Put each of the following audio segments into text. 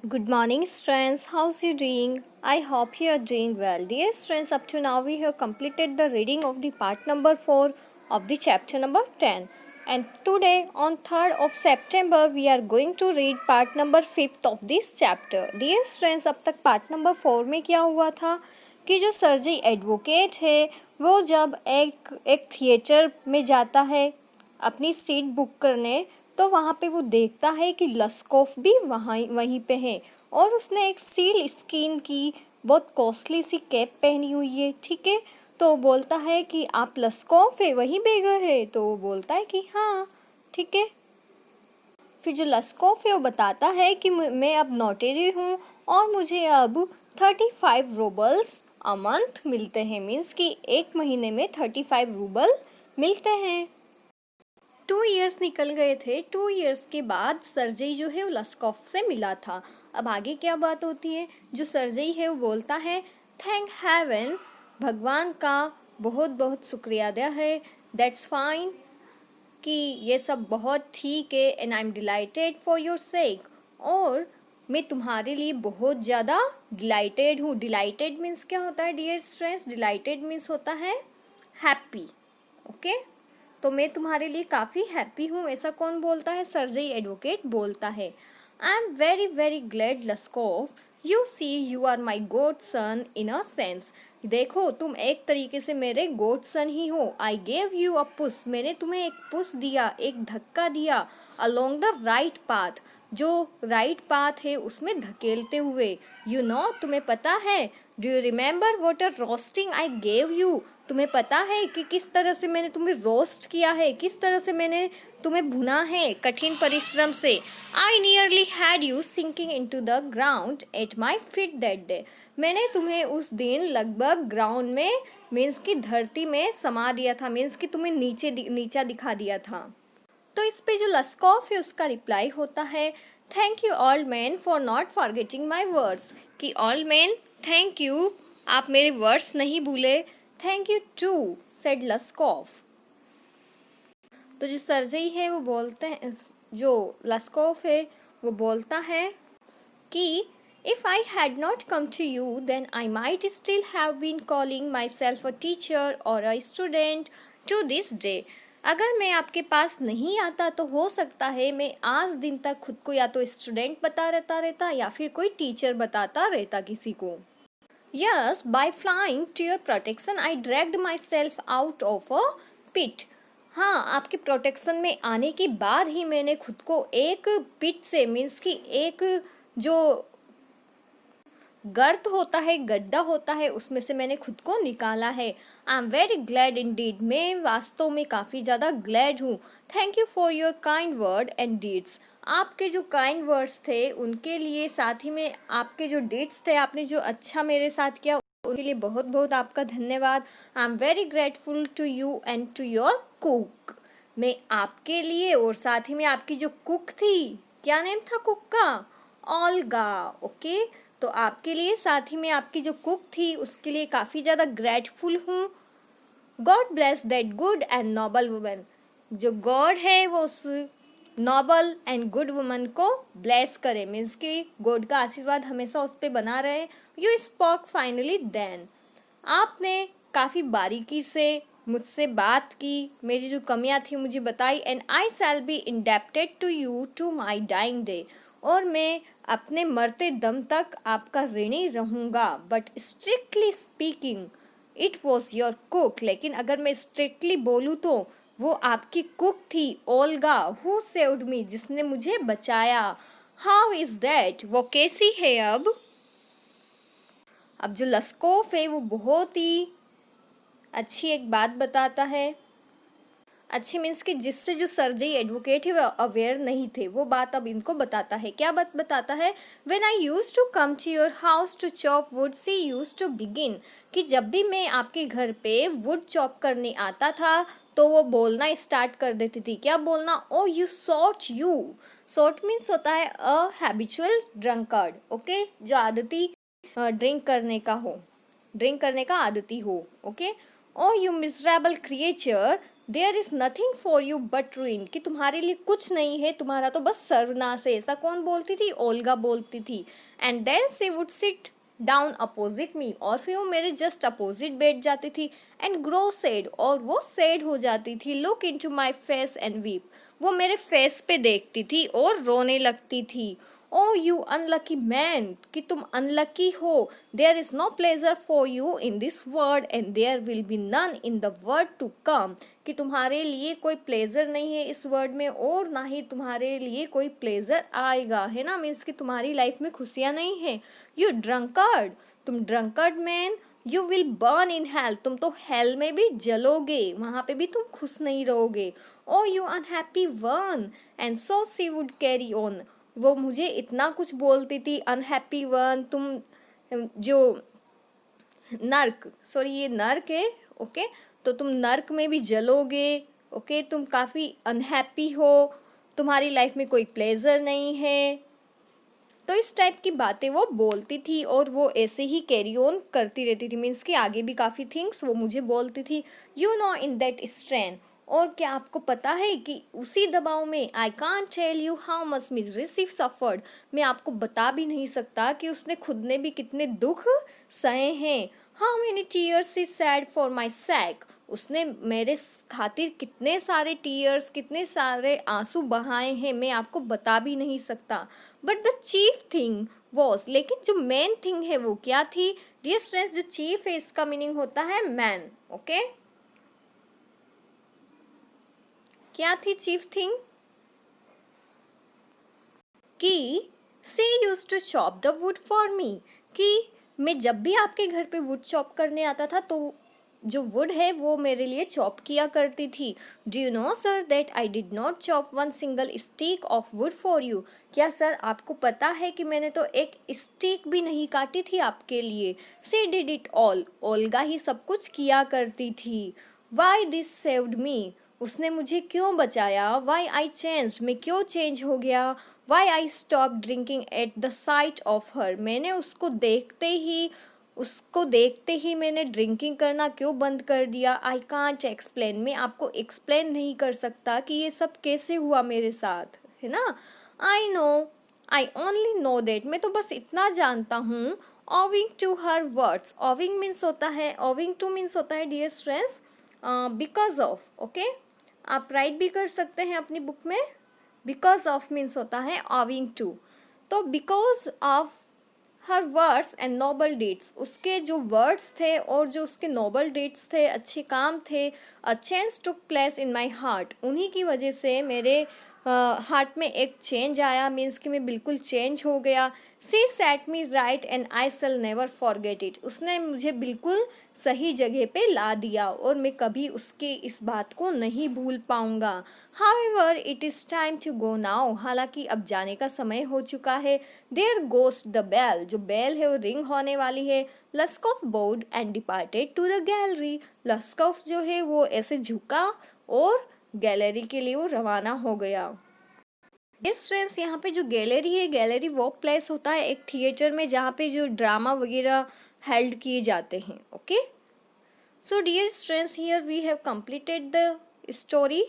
Good morning, students. How's you doing? I hope you are doing well. Dear students, up to now we have completed the reading of the part number 4 of the chapter number 10. And today, on 3rd of September, we are going to read part number 5th of this chapter. Dear students, अब तक part number 4 में क्या हुआ था कि जो सर्जी advocate है वो जब एक थिएटर में जाता है अपनी सीट बुक करने, तो वहाँ पे वो देखता है कि लस्कोफ भी वहीं पे है और उसने एक सील स्किन की बहुत कॉस्टली सी कैप पहनी हुई है। ठीक है, तो वो बोलता है कि आप लस्कोफ है, वही बेगर है। तो वो बोलता है कि हाँ ठीक है। फिर जो लस्कोफ है वो बताता है कि मैं अब नोटरी हूँ और मुझे अब 35 रूबल्स अ मंथ मिलते हैं। मीन्स कि एक महीने में 35 रूबल मिलते हैं। 2 इयर्स निकल गए थे। 2 इयर्स के बाद सर्जेई जो है वो लस्कोफ से मिला था। अब आगे क्या बात होती है, जो सर्जेई है वो बोलता है थैंक हेवन, भगवान का बहुत बहुत शुक्रिया अदा है, दैट्स फाइन, कि ये सब बहुत ठीक है, and I am delighted for your sake, और मैं तुम्हारे लिए बहुत ज़्यादा डिलाइटेड हूँ। डिलाइटेड मीन्स क्या होता है डियर स्टूडेंट्स? डिलाइटेड मीन्स होता है हैप्पी। ओके, तो मैं तुम्हारे लिए काफ़ी हैप्पी हूँ। ऐसा कौन बोलता है? सर्जेई एडवोकेट बोलता है। I am very very glad Lushkoff, you see you are my godson in a sense. देखो, तुम एक तरीके से मेरे गोड सन ही हो। I gave you a push, मैंने तुम्हें एक पुश दिया, एक धक्का दिया। अलोंग द राइट पाथ, जो राइट पाथ है उसमें धकेलते हुए। यू नो, तुम्हें पता है, do you remember what a roasting I gave you, तुम्हें पता है कि किस तरह से मैंने तुम्हें रोस्ट किया है, किस तरह से मैंने तुम्हें भुना है कठिन परिश्रम से। I nearly had you sinking in to the ground at my feet that day, मैंने तुम्हें उस दिन लगभग ग्राउंड में मीन्स की धरती में समा दिया था, मीन्स कि तुम्हें नीचा दिखा दिया था। तो इस पे जो लस्कोफ है उसका रिप्लाई होता है thank you old man for not forgetting my words, कि ऑल मैन थैंक यू, आप मेरे वर्ड्स नहीं भूले। Thank you to said Lushkoff. तो जो सर्जेई है वो बोलते हैं, जो लस्कोफ है वो बोलता है कि if I had not come to you then I might still have been calling myself a teacher और a student to this day, अगर मैं आपके पास नहीं आता तो हो सकता है मैं आज दिन तक खुद को या तो स्टूडेंट रहता या फिर कोई टीचर बताता रहता किसी को। Yes, by flying to your protection, I dragged myself out of a pit. हाँ, आपके प्रोटेक्शन में आने के बाद ही मैंने खुद को एक पिट से, मीन्स कि एक जो गर्त होता है, गड्ढा होता है, उसमें से मैंने खुद को निकाला है। I am very glad Indeed, मैं वास्तव में काफ़ी ज़्यादा ग्लैड हूँ। Thank you for your kind word and deeds, आपके जो काइंड वर्ड्स थे उनके लिए, साथ ही में आपके जो डीड्स थे, आपने जो अच्छा मेरे साथ किया उनके लिए बहुत बहुत आपका धन्यवाद। I am very grateful to you and to your cook, मैं आपके लिए और साथ ही में आपकी जो कुक थी, क्या नेम था कुक का? ओल्गा। ओके, तो आपके लिए, साथ ही में आपकी जो कुक थी उसके लिए काफ़ी ज़्यादा ग्रेटफुल हूँ। God bless that good and noble woman, जो गॉड है वो उस नोबल एंड गुड वुमन को ब्लेस करे, मीन्स कि गॉड का आशीर्वाद हमेशा उस पर बना रहे। यू स्पोक फाइनली देन, आपने काफ़ी बारीकी से मुझसे बात की, मेरी जो कमियां थी मुझे बताई। And I shall be indebted to you to my dying day, और मैं अपने मरते दम तक आपका ऋणी रहूँगा। But strictly speaking it was your cook, लेकिन अगर मैं स्ट्रिक्टली बोलूँ तो वो आपकी कुक थी, ओल्गा, हु सेव्ड मी, जिसने मुझे बचाया। हाउ इज दैट, वो कैसी है अब जो लस्कोफ है वो बहुत ही अच्छी एक बात बताता है। अच्छी मीन्स कि जिससे जो सर्जेई एडवोकेट है वो अवेयर नहीं थे, वो बात अब इनको बताता है। क्या बात बताता है? When I use to come to your house to chop wood she use to begin, कि जब भी मैं आपके घर पे वुड चॉप करने आता था तो वो बोलना स्टार्ट कर देती थी। क्या बोलना? Oh you sort, you sort means होता है अ हैबिचुअल ड्रंकर्ड। ओके, जो आदती ड्रिंक करने का हो, ड्रिंक करने का आदती हो। Okay, O you miserable creature, there is nothing for you but ruin, कि तुम्हारे लिए कुछ नहीं है, तुम्हारा तो बस सर्वनाश है। ऐसा कौन बोलती थी? ओल्गा बोलती थी। And then she would sit down opposite me, और फिर वो मेरे जस्ट अपोजिट बैठ जाती थी। एंड ग्रो सैड, और वो सैड हो जाती थी। Look into my face and weep, वो मेरे फेस पे देखती थी और रोने लगती थी। ओ यू अनलकी मैन, कि तुम अनलकी हो। There is no pleasure for you in this world and there will be none in the world to come, कि तुम्हारे लिए कोई प्लेजर नहीं है इस वर्ल्ड में और ना ही तुम्हारे लिए कोई प्लेजर आएगा, है ना। मीन्स कि तुम्हारी लाइफ में खुशियाँ नहीं है। यू ड्रंकर्ड, तुम drunkard man, you will burn in hell, तुम तो हेल में भी जलोगे, वहाँ पे भी तुम खुश नहीं रहोगे। Oh you unhappy one, and so she would carry on, वो मुझे इतना कुछ बोलती थी। अनहैप्पी वन, तुम जो नर्क, सॉरी ये नर्क है, ओके, तो तुम नर्क में भी जलोगे, ओके, तुम काफ़ी अनहैप्पी हो, तुम्हारी लाइफ में कोई प्लेजर नहीं है। तो इस टाइप की बातें वो बोलती थी और वो ऐसे ही कैरी ऑन करती रहती थी। मीन्स कि आगे भी काफ़ी थिंग्स वो मुझे बोलती थी। You know in that strain, और क्या आपको पता है कि उसी दबाव में, I can't tell you how much misery she suffered, मैं आपको बता भी नहीं सकता कि उसने खुद ने भी कितने दुख सहे हैं। How many tears she shed for my sake, उसने मेरे खातिर कितने सारे टीयर्स, कितने सारे आंसू बहाए हैं, मैं आपको बता भी नहीं सकता। But the chief thing was, लेकिन जो मेन थिंग है वो क्या थी? डियर स्टूडेंट्स, जो चीफ है इसका मीनिंग होता है मैन, ओके। क्या थी चीफ थिंग? कि she use to chop the wood for me, कि मैं जब भी आपके घर पे वुड चॉप करने आता था तो जो वुड है वो मेरे लिए चॉप किया करती थी। Do you know sir that I did not chop one single stick of would for you, क्या सर आपको पता है कि मैंने तो एक स्टिक भी नहीं काटी थी आपके लिए। सी डिड इट ऑल, ओल्गा ही सब कुछ किया करती थी। वाई दिस सेव्ड मी, उसने मुझे क्यों बचाया। वाई आई चेंज्ड, मैं क्यों चेंज हो गया। Why I stop drinking at the sight of her, मैंने उसको देखते ही मैंने ड्रिंकिंग करना क्यों बंद कर दिया। आई कांट एक्सप्लेन, मैं आपको एक्सप्लेन नहीं कर सकता कि ये सब कैसे हुआ मेरे साथ, है ना। I know, I only know that, मैं तो बस इतना जानता हूँ। Owing to her words, owing means होता है, ओविंग टू मीन्स होता है dear students because of, okay, आप राइट भी कर सकते हैं अपनी बुक में। बिकॉज ऑफ मीन्स होता है ओविंग टू, तो because of her words and noble deeds, उसके जो वर्ड्स थे और जो उसके नोबल डीड्स थे, अच्छे काम थे। A change took place in my heart, उन्हीं की वजह से मेरे हार्ट में एक चेंज आया, मीन्स कि मैं बिल्कुल चेंज हो गया। She set me right and I shall never forget it, उसने मुझे बिल्कुल सही जगह पे ला दिया और मैं कभी उसकी इस बात को नहीं भूल पाऊँगा। However it is time to go now, हालांकि अब जाने का समय हो चुका है। देयर गोस द बेल, जो बेल है वो रिंग होने वाली है। Lushkoff bowed and departed to the gallery, Lushkoff जो है वो ऐसे झुका और गैलरी के लिए वो रवाना हो गया। यस फ्रेंड्स, यहाँ पे जो गैलरी है, गैलरी वो प्लेस होता है एक थिएटर में जहाँ पे जो ड्रामा वगैरह हेल्ड किए जाते हैं, okay. So dear students, here we have completed the story.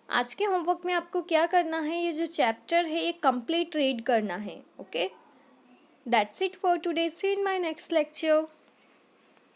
आज के होमवर्क में आपको क्या करना है, ये जो चैप्टर है ये कंप्लीट रीड करना है, okay. That's it for today, see in my next lecture.